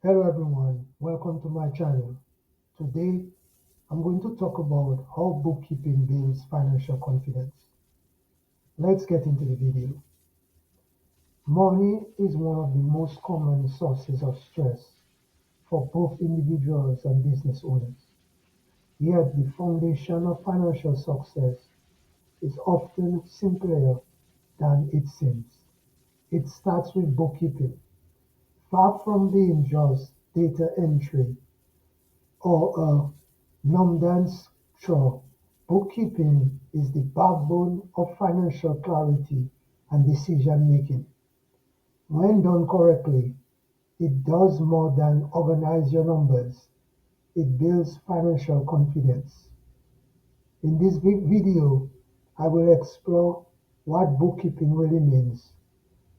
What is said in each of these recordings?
Hello everyone, welcome to my channel. Today I'm going to talk about how bookkeeping builds financial confidence. Let's get into the video. Money is one of the most common sources of stress for both individuals and business owners. Yet the foundation of financial success is often simpler than it seems. It starts with bookkeeping. Far from being just data entry or a numbness chore, bookkeeping is the backbone of financial clarity and decision making. When done correctly, it does more than organize your numbers, it builds financial confidence. In this video, I will explore what bookkeeping really means,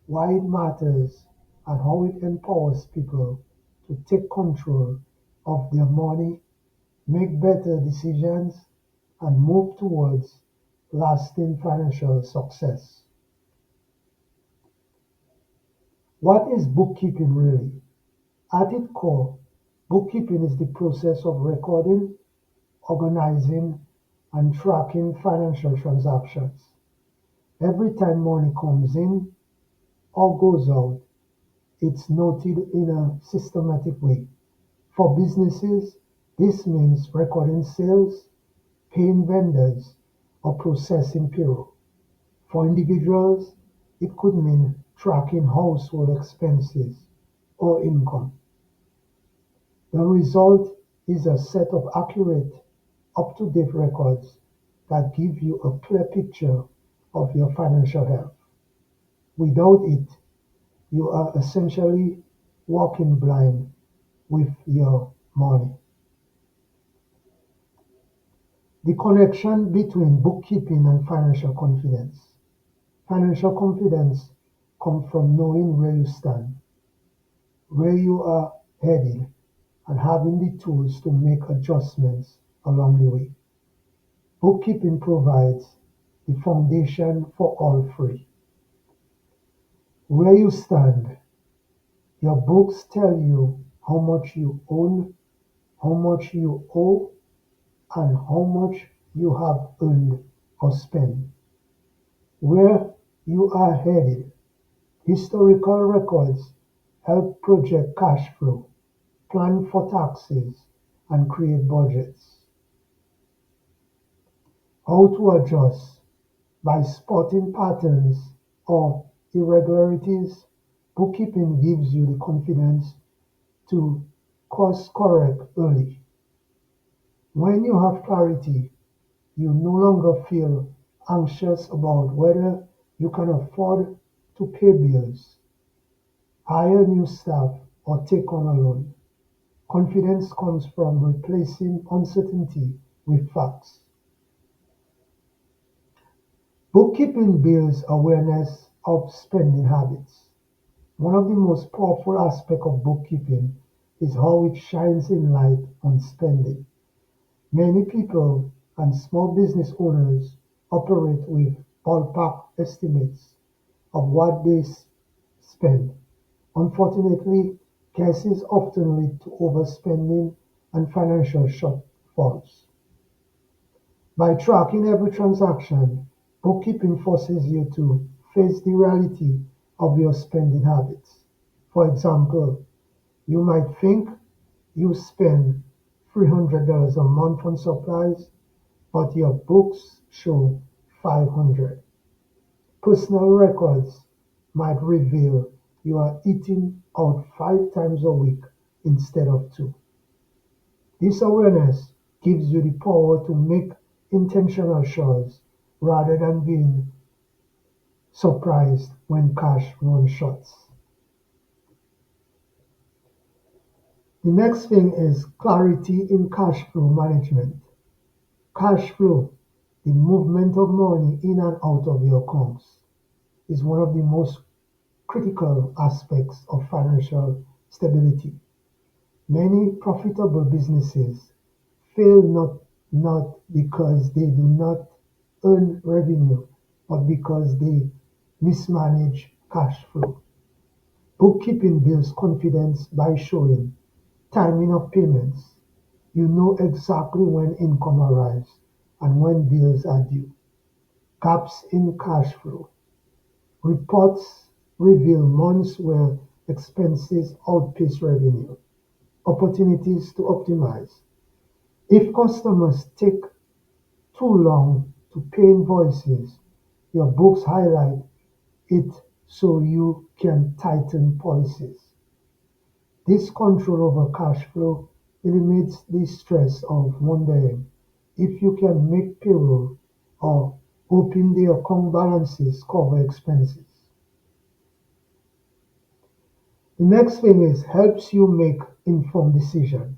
why it matters, and how it empowers people to take control of their money, make better decisions, and move towards lasting financial success. What is bookkeeping really? At its core, bookkeeping is the process of recording, organizing, and tracking financial transactions. Every time money comes in or goes out, it's noted in a systematic way. For businesses, this means recording sales, paying vendors, or processing payroll. For individuals, it could mean tracking household expenses or income. The result is a set of accurate, up-to-date records that give you a clear picture of your financial health. Without it, you are essentially walking blind with your money. The connection between bookkeeping and financial confidence. Financial confidence comes from knowing where you stand, where you are headed, and having the tools to make adjustments along the way. Bookkeeping provides the foundation for all three. Where you stand, your books tell you how much you own, how much you owe, and how much you have earned or spent. Where you are headed, historical records help project cash flow, plan for taxes, and create budgets. How to adjust: by spotting patterns or irregularities, bookkeeping gives you the confidence to course correct early. When you have clarity, you no longer feel anxious about whether you can afford to pay bills, hire new staff, or take on a loan. Confidence comes from replacing uncertainty with facts. Bookkeeping builds awareness of spending habits. One of the most powerful aspects of bookkeeping is how it shines a light on spending. Many people and small business owners operate with ballpark estimates of what they spend. Unfortunately, guesses often lead to overspending and financial shortfalls. By tracking every transaction, bookkeeping forces you to face the reality of your spending habits. For example, you might think you spend $300 a month on supplies, but your books show 500. Personal records might reveal you are eating out 5 times a week instead of two. This awareness gives you the power to make intentional choices rather than being surprised when cash runs short. The next thing is clarity in cash flow management. Cash flow, the movement of money in and out of your accounts, is one of the most critical aspects of financial stability. Many profitable businesses fail not because they do not earn revenue, but because they mismanage cash flow. Bookkeeping builds confidence by showing timing of payments. You know exactly when income arrives and when bills are due. Gaps in cash flow. Reports reveal months where expenses outpace revenue. Opportunities to optimize. If customers take too long to pay invoices, your books highlight it so you can tighten policies. This control over cash flow eliminates the stress of wondering if you can make payroll or hoping the account balances cover expenses. The next thing is helps you make informed decisions.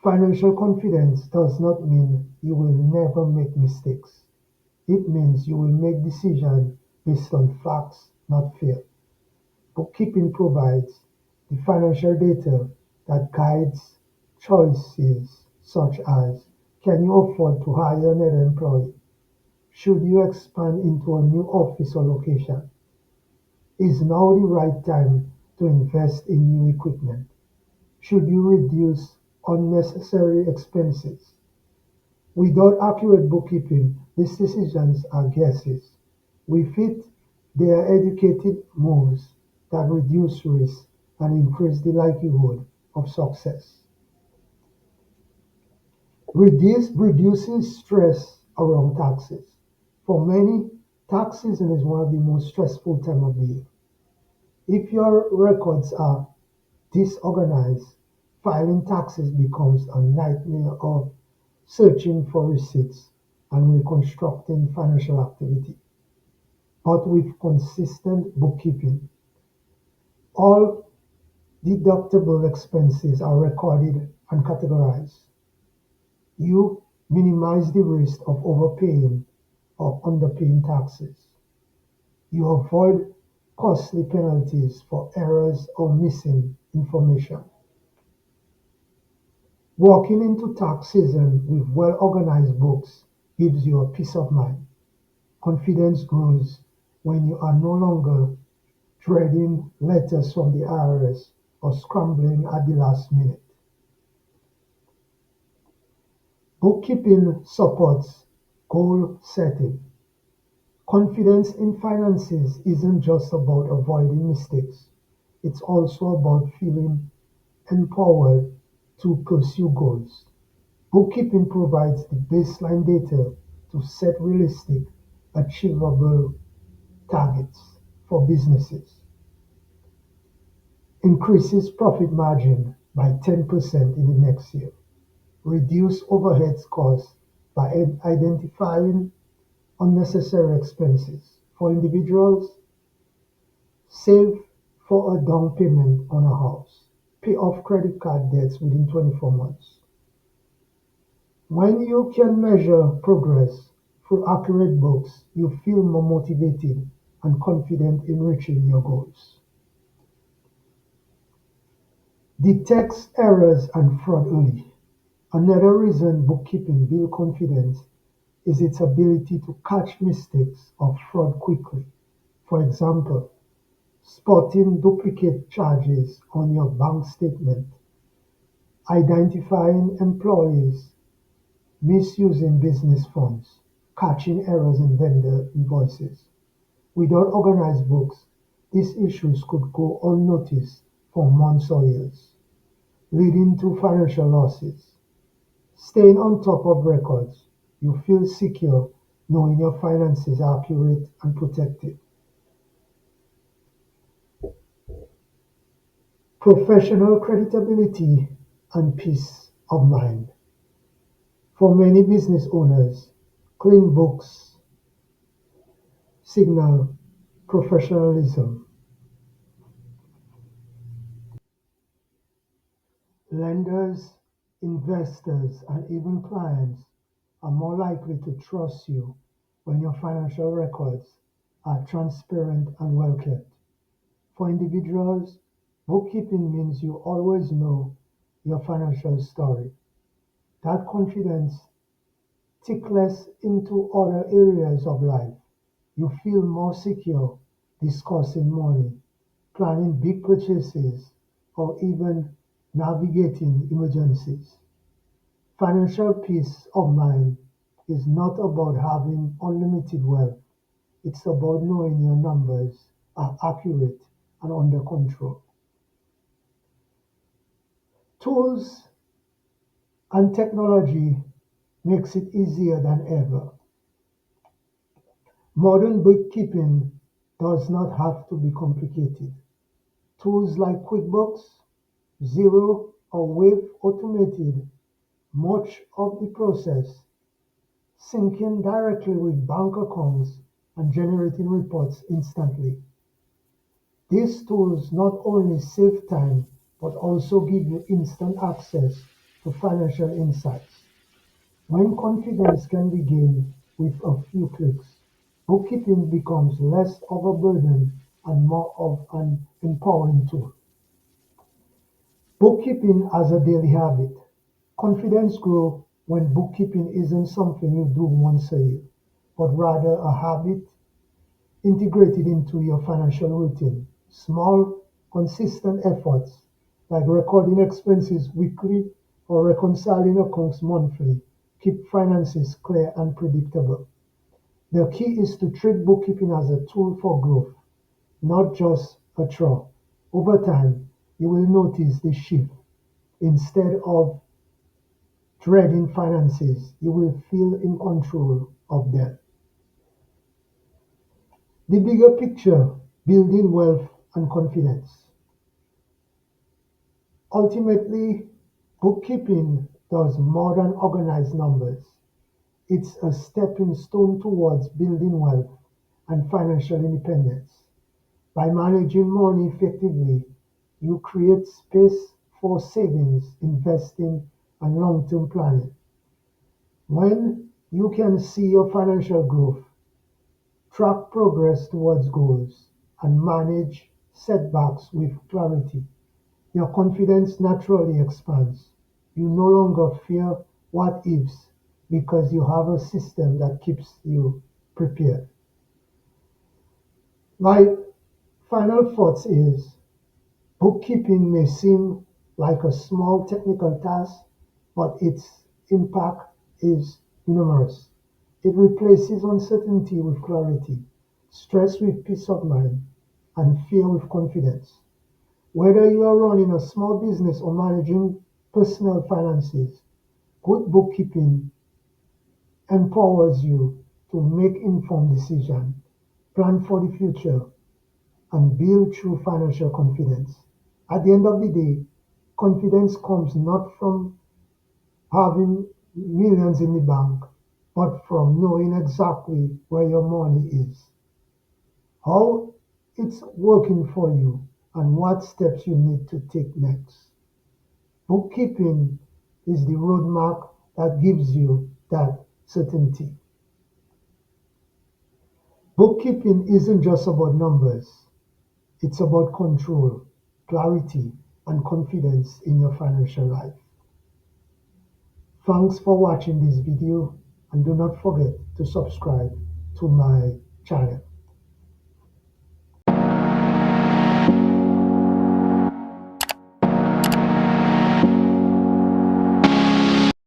Financial confidence does not mean you will never make mistakes. It means you will make decisions based on facts, not fear. Bookkeeping provides the financial data that guides choices such as: can you afford to hire another employee? Should you expand into a new office or location? Is now the right time to invest in new equipment? Should you reduce unnecessary expenses? Without accurate bookkeeping, these decisions are guesses. With it, they are educated moves that reduce risk and increase the likelihood of success. Reducing stress around taxes. For many, tax season is one of the most stressful time of the year. If your records are disorganized, filing taxes becomes a nightmare of searching for receipts and reconstructing financial activity. But with consistent bookkeeping, all deductible expenses are recorded and categorized. You minimize the risk of overpaying or underpaying taxes. You avoid costly penalties for errors or missing information. Walking into tax season with well-organized books gives you a peace of mind. Confidence grows when you are no longer dreading letters from the IRS or scrambling at the last minute. Bookkeeping supports goal setting. Confidence in finances isn't just about avoiding mistakes, it's also about feeling empowered to pursue goals. Bookkeeping provides the baseline data to set realistic, achievable targets for businesses. Increases profit margin by 10% in the next year. Reduce overhead costs by identifying unnecessary expenses. For individuals, save for a down payment on a house. Pay off credit card debts within 24 months. When you can measure progress through accurate books, you feel more motivated and confident in reaching your goals. Detects errors and fraud early. Another reason bookkeeping builds confidence is its ability to catch mistakes or fraud quickly. For example, spotting duplicate charges on your bank statement, identifying employees misusing business funds, catching errors in vendor invoices. Without organized books, these issues could go unnoticed for months or years, leading to financial losses. Staying on top of records, you feel secure knowing your finances are accurate and protected. Professional creditability and peace of mind. For many business owners, clean books signal professionalism. Lenders, investors, and even clients are more likely to trust you when your financial records are transparent and well kept. For individuals, bookkeeping means you always know your financial story. That confidence tickles into other areas of life. You feel more secure discussing money planning big purchases, or even navigating emergencies. Financial peace of mind is not about having unlimited wealth. It's about knowing your numbers are accurate and under control. Tools and technology makes it easier than ever. Modern bookkeeping does not have to be complicated. Tools like QuickBooks, Xero, or Wave automated much of the process, syncing directly with bank accounts and generating reports instantly. These tools not only save time but also give you instant access to financial insights. When confidence can be gained with a few clicks, bookkeeping becomes less of a burden and more of an empowering tool. Bookkeeping as a daily habit. Confidence grows when bookkeeping isn't something you do once a year, but rather a habit integrated into your financial routine. Small, consistent efforts like recording expenses weekly or reconciling accounts monthly keep finances clear and predictable. The key is to treat bookkeeping as a tool for growth, not just a chore. Over time, you will notice the shift. Instead of dreading finances, you will feel in control of them. The bigger picture, building wealth and confidence. Ultimately, bookkeeping does more than organize numbers. It's a stepping stone towards building wealth and financial independence. By managing money effectively, you create space for savings, investing, and long-term planning. When you can see your financial growth, track progress towards goals, and manage setbacks with clarity, your confidence naturally expands. You no longer fear what ifs because you have a system that keeps you prepared. My final thoughts is bookkeeping may seem like a small technical task, but its impact is enormous. It replaces uncertainty with clarity, stress with peace of mind, and fear with confidence. Whether you are running a small business or managing personal finances, good bookkeeping empowers you to make informed decisions, plan for the future, and build true financial confidence. At the end of the day, confidence comes not from having millions in the bank, but from knowing exactly where your money is, how it's working for you, and what steps you need to take next. Bookkeeping is the roadmap that gives you that certainty. Bookkeeping isn't just about numbers, it's about control, clarity, and confidence in your financial life. Thanks for watching this video and do not forget to subscribe to my channel.